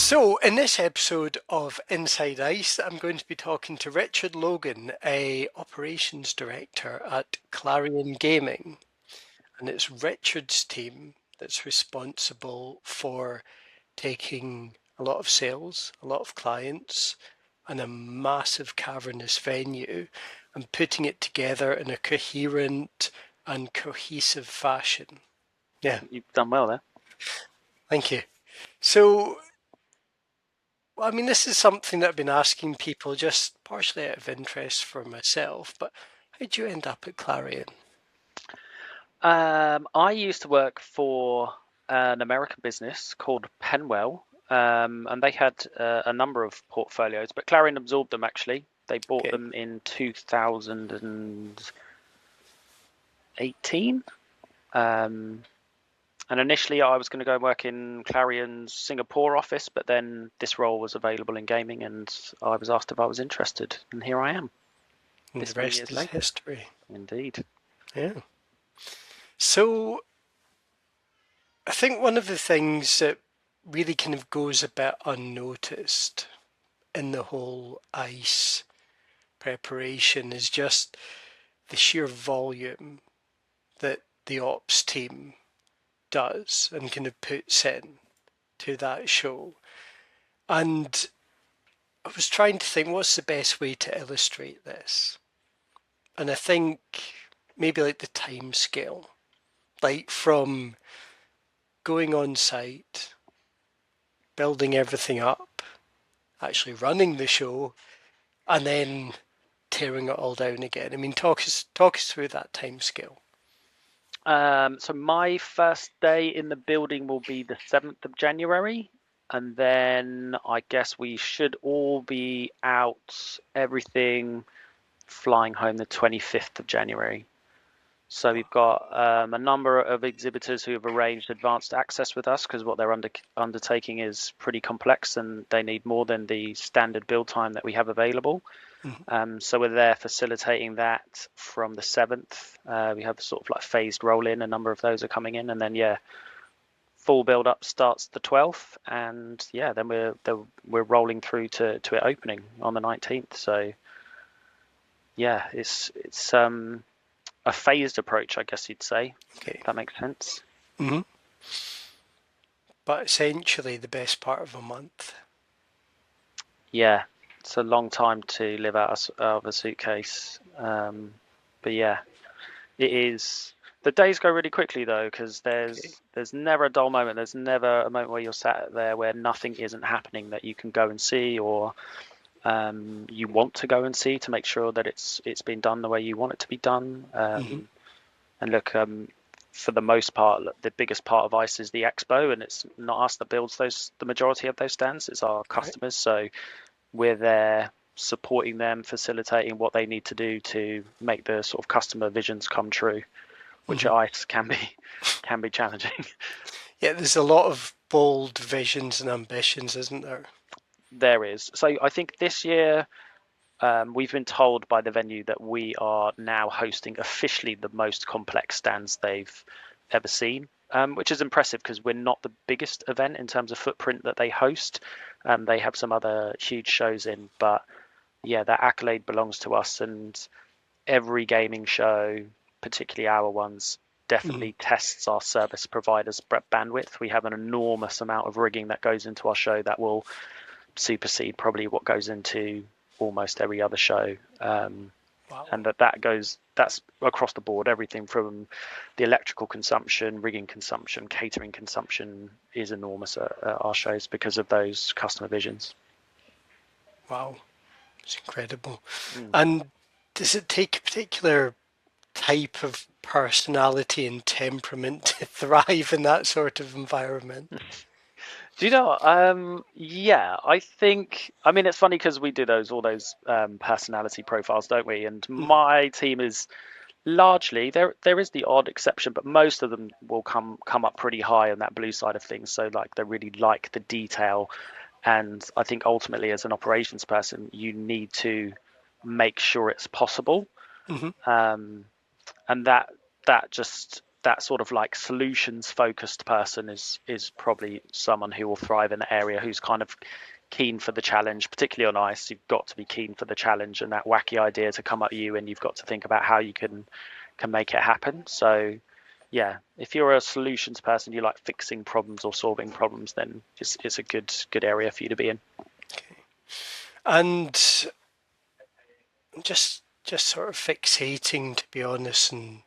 So, in this episode of Inside Ice, I'm going to be talking to Richard Logan, a operations director at Clarion Gaming. And it's Richard's team that's responsible for taking a lot of sales, a lot of clients, and a massive cavernous venue and putting it together in a coherent and cohesive fashion. Yeah, You've done well there. thank you. So, I mean, this is something that I've been asking people just partially out of interest for myself, but how did you end up at Clarion? I used to work for an American business called Penwell, and they had a number of portfolios, but Clarion absorbed them actually. They bought Okay, them in 2018. And initially I was going to go and work in Clarion's Singapore office, but then this role was available in gaming and I was asked if I was interested, and here I am, and the this many rest years is later. history. Indeed. Yeah. So I think one of the things that really kind of goes a bit unnoticed in the whole ice preparation is just the sheer volume that the ops team does and kind of puts in to that show. And I was trying to think what's the best way to illustrate this. And I think maybe like the time scale, like from going on site, building everything up, actually running the show, and then tearing it all down again. I mean, talk us through that time scale. So my first day in the building will be the 7th of January, and then I guess we should all be out, everything flying home the 25th of January. So we've got a number of exhibitors who have arranged advanced access with us because what they're undertaking is pretty complex and they need more than the standard build time that we have available. So we're there facilitating that from the 7th. We have sort of like phased roll in. A number of those are coming in, and then full build up starts the 12th, and then we're rolling through to it opening on the 19th. So it's a phased approach, I guess you'd say. Okay. If that makes sense. Mm-hmm. But essentially the best part of a month. Yeah, it's a long time to live out of a suitcase. But yeah, it is. The days go really quickly though, because Okay. there's never a dull moment. There's never a moment where you're sat there where nothing isn't happening that you can go and see, or you want to go and see to make sure that it's been done the way you want it to be done. Mm-hmm. And look, for the most part, the biggest part of ICE is the expo, and it's not us that builds the majority of those stands. It's our Right. customers. So we're there supporting them, facilitating what they need to do to make the sort of customer visions come true, which Mm-hmm. at ICE can be challenging. Yeah, there's a lot of bold visions and ambitions, isn't there? There is. So I think this year we've been told by the venue that we are now hosting officially the most complex stands they've ever seen, which is impressive because we're not the biggest event in terms of footprint that they host. They have some other huge shows in, but yeah, that accolade belongs to us, and every gaming show, particularly our ones, Mm-hmm. definitely tests our service providers' bandwidth. We have an enormous amount of rigging that goes into our show that will supersede probably what goes into almost every other show. Wow. And that's across the board. Everything from the electrical consumption, rigging consumption, catering consumption is enormous at our shows because of those customer visions. Wow. It's incredible. Mm. And does it take a particular type of personality and temperament to thrive in that sort of environment? Do you know? Yeah, I think. I mean, it's funny because we do all those personality profiles, don't we? And Mm-hmm. my team is largely there is the odd exception, but most of them will come up pretty high on that blue side of things. So like they really like the detail, and I think ultimately as an operations person, you need to make sure it's possible, Mm-hmm. and that sort of like solutions focused person is probably someone who will thrive in the area, who's kind of keen for the challenge, particularly on ice. You've got to be keen for the challenge and that wacky idea to come at you, and you've got to think about how you can make it happen. So yeah, if you're a solutions person, you like fixing problems or solving problems, then it's a good area for you to be in. Okay. And just sort of fixating, to be honest, and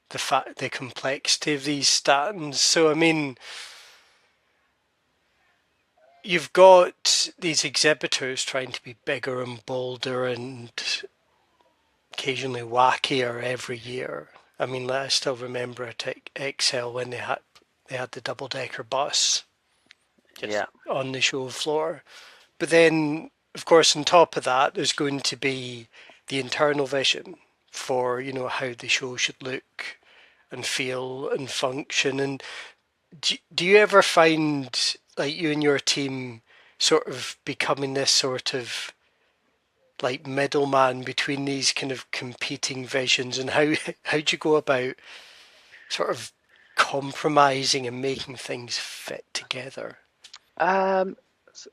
the complexity of these statins. So I mean, you've got these exhibitors trying to be bigger and bolder and occasionally wackier every year. I mean, I still remember at Excel when they had the double decker bus just Yeah, on the show floor. But then, of course, on top of that, there's going to be the internal vision for how the show should look and feel and function. And do you ever find like you and your team sort of becoming this sort of like middleman between these kind of competing visions, and how do you go about sort of compromising and making things fit together?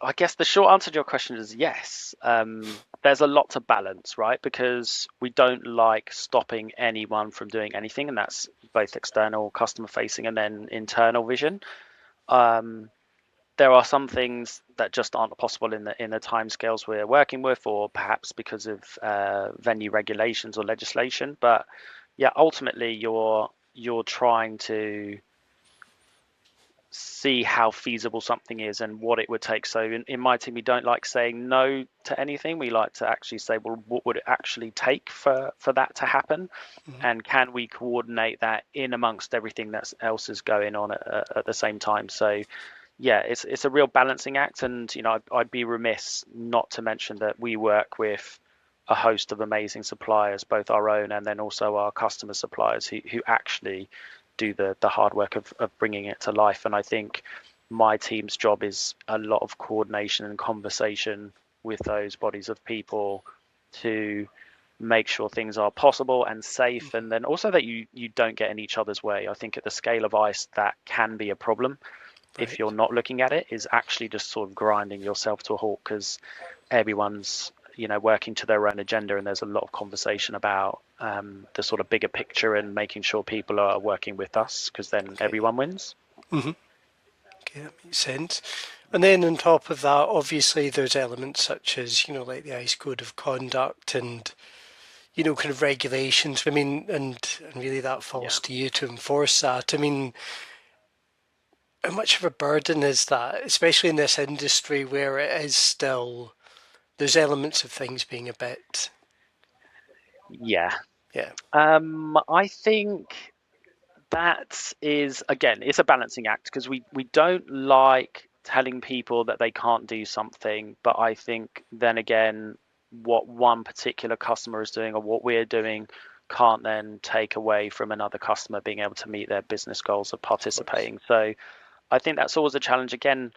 I guess the short answer to your question is yes. There's a lot to balance, right? Because we don't like stopping anyone from doing anything, and that's both external customer facing and then internal vision. Um, there are some things that just aren't possible in the timescales we're working with, or perhaps because of venue regulations or legislation. But yeah, ultimately you're trying to see how feasible something is and what it would take. So in my team, we don't like saying no to anything. We like to actually say, well, what would it actually take for that to happen? Mhm. And can we coordinate that in amongst everything that else is going on at the same time? So yeah, it's a real balancing act. And, I'd be remiss not to mention that we work with a host of amazing suppliers, both our own and then also our customer suppliers who actually do the hard work of bringing it to life. And I think my team's job is a lot of coordination and conversation with those bodies of people to make sure things are possible and safe, and then also that you don't get in each other's way. I think at the scale of ice that can be a problem if you're Right. not looking at it, is actually just sort of grinding yourself to a halt, because everyone's working to their own agenda, and there's a lot of conversation about the sort of bigger picture and making sure people are working with us, because then Okay. everyone wins. hmm Okay, that makes sense. And then on top of that, obviously there's elements such as, like the ICE Code of Conduct and, kind of regulations. I mean, and really that Yeah. falls to you to enforce that. I mean, how much of a burden is that, especially in this industry where it is still, there's elements of things being a bit, Yeah. yeah. I think that is, again, it's a balancing act, because we don't like telling people that they can't do something, but I think then again, what one particular customer is doing or what we're doing can't then take away from another customer being able to meet their business goals of Of course. participating. So I think that's always a challenge. Again,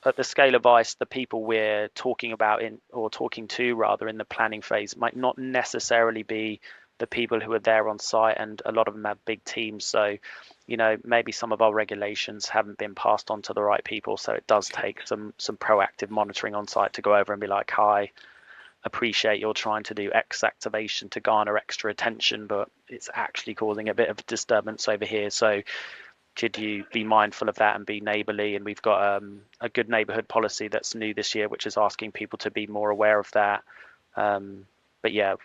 at the scale of ice, the people we're talking about in, or talking to rather, in the planning phase might not necessarily be the people who are there on site, and a lot of them have big teams. So, maybe some of our regulations haven't been passed on to the right people. So it does Okay. take some proactive monitoring on site to go over and be like, hi, appreciate you're trying to do X activation to garner extra attention, but it's actually causing a bit of disturbance over here. So could you be mindful of that and be neighbourly? And we've got a good neighbourhood policy that's new this year, which is asking people to be more aware of that. But yeah,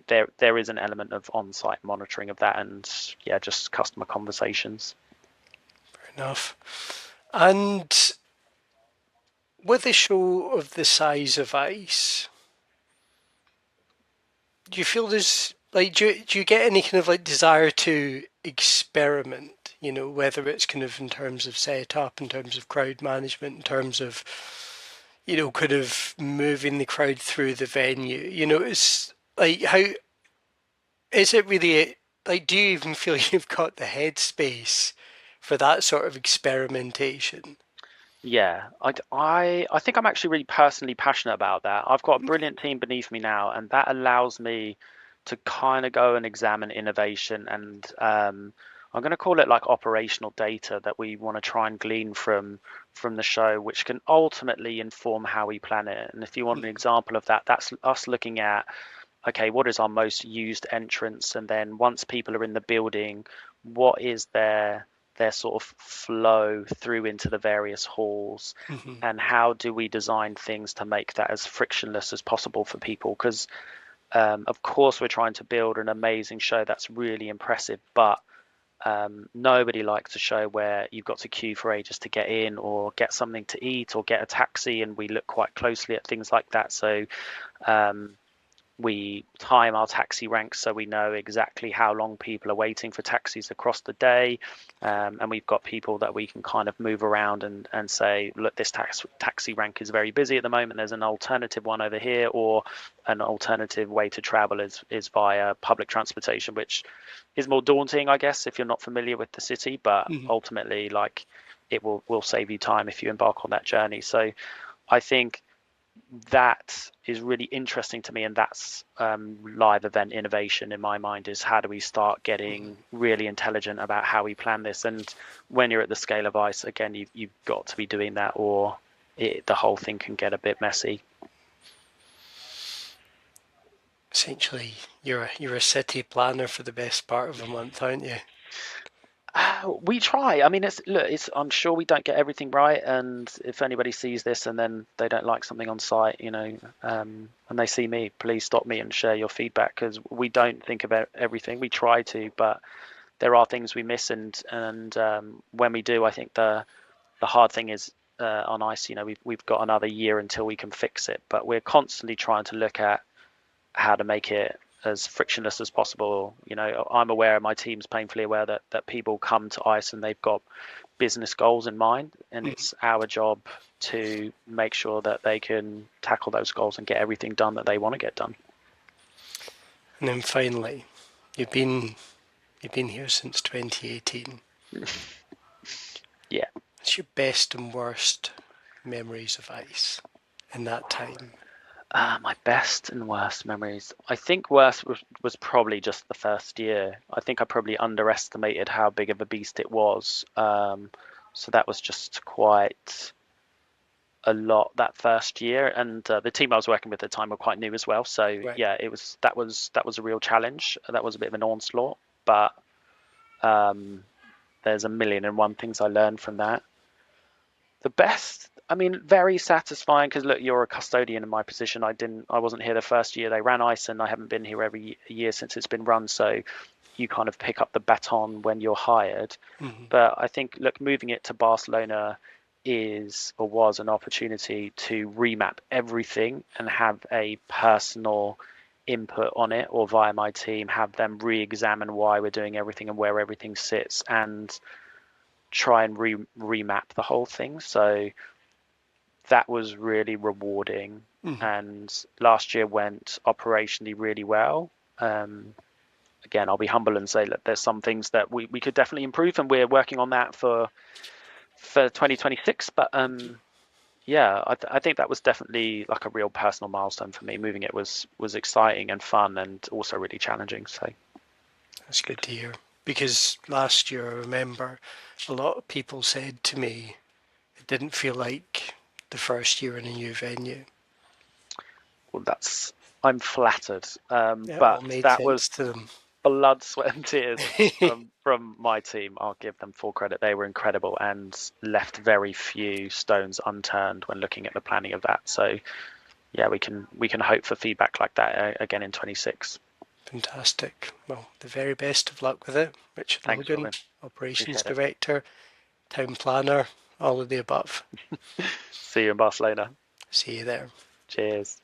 there is an element of on-site monitoring of that, and yeah, just customer conversations. Fair enough. And with a show of the size of ice, do you feel there's like do you get any kind of like desire to experiment, whether it's kind of in terms of setup, in terms of crowd management, in terms of kind of moving the crowd through the venue, it's like how is it really like do you even feel you've got the headspace for that sort of experimentation? Yeah, I think I'm actually really personally passionate about that. I've got a Okay. brilliant team beneath me now, and that allows me to kind of go and examine innovation. And I'm going to call it like operational data that we want to try and glean from the show, which can ultimately inform how we plan it. And if you want an example of that, that's us looking at, okay, what is our most used entrance? And then once people are in the building, what is their sort of flow through into the various halls? Mm-hmm. And how do we design things to make that as frictionless as possible for people? Because of course we're trying to build an amazing show that's really impressive, but nobody likes a show where you've got to queue for ages to get in or get something to eat or get a taxi, and we look quite closely at things like that. So um, we time our taxi ranks so we know exactly how long people are waiting for taxis across the day, and we've got people that we can kind of move around and say, look, this taxi rank is very busy at the moment, there's an alternative one over here, or an alternative way to travel is via public transportation, which is more daunting, I guess, if you're not familiar with the city, but Mm-hmm. ultimately, like, it will save you time if you embark on that journey. So I think that is really interesting to me, and that's live event innovation in my mind, is how do we start getting really intelligent about how we plan this. And when you're at the scale of ice, again, you've got to be doing that, or the whole thing can get a bit messy. Essentially, you're a city planner for the best part of a month, aren't you? We try. I mean, I'm sure we don't get everything right, and if anybody sees this and then they don't like something on site, and they see me, please stop me and share your feedback, because we don't think about everything. We try to, but there are things we miss, and when we do, I think the hard thing is, on ice, we've got another year until we can fix it, but we're constantly trying to look at how to make it as frictionless as possible. I'm aware, my team's painfully aware that people come to ice and they've got business goals in mind, and Mm-hmm. it's our job to make sure that they can tackle those goals and get everything done that they want to get done. And then finally, you've been you've been here since 2018. Yeah. What's your best and worst memories of ice in that time? My best and worst memories. I think worst was probably just the first year. I think I probably underestimated how big of a beast it was. So that was just quite a lot that first year, and the team I was working with at the time were quite new as well. So Right. yeah, that was a real challenge. That was a bit of an onslaught, but um, there's a million and one things I learned from that. The best, I mean, very satisfying, because look, you're a custodian in my position. I wasn't here the first year they ran ice, and I haven't been here every year since it's been run. So you kind of pick up the baton when you're hired. Mm-hmm. But I think, look, moving it to Barcelona is or was an opportunity to remap everything and have a personal input on it, or via my team, have them re-examine why we're doing everything and where everything sits, and try and remap the whole thing. So that was really rewarding. Mm-hmm. And last year went operationally really well. Again, I'll be humble and say that there's some things that we could definitely improve, and we're working on that for 2026. But yeah, I think that was definitely like a real personal milestone for me. Moving it was exciting and fun, and also really challenging. So That's good to hear. Because last year, I remember a lot of people said to me it didn't feel like the first year in a new venue. well, I'm flattered. It all But made that sense was to them. blood, sweat, and tears from my team. I'll give them full credit. They were incredible and left very few stones unturned when looking at the planning of that. So yeah, we can hope for feedback like that again in 26. Fantastic. Well, the very best of luck with it. Richard Thanks, Logan, Robin. Operations Appreciate it. Director, Town Planner, all of the above. See you in Barcelona. See you there. Cheers.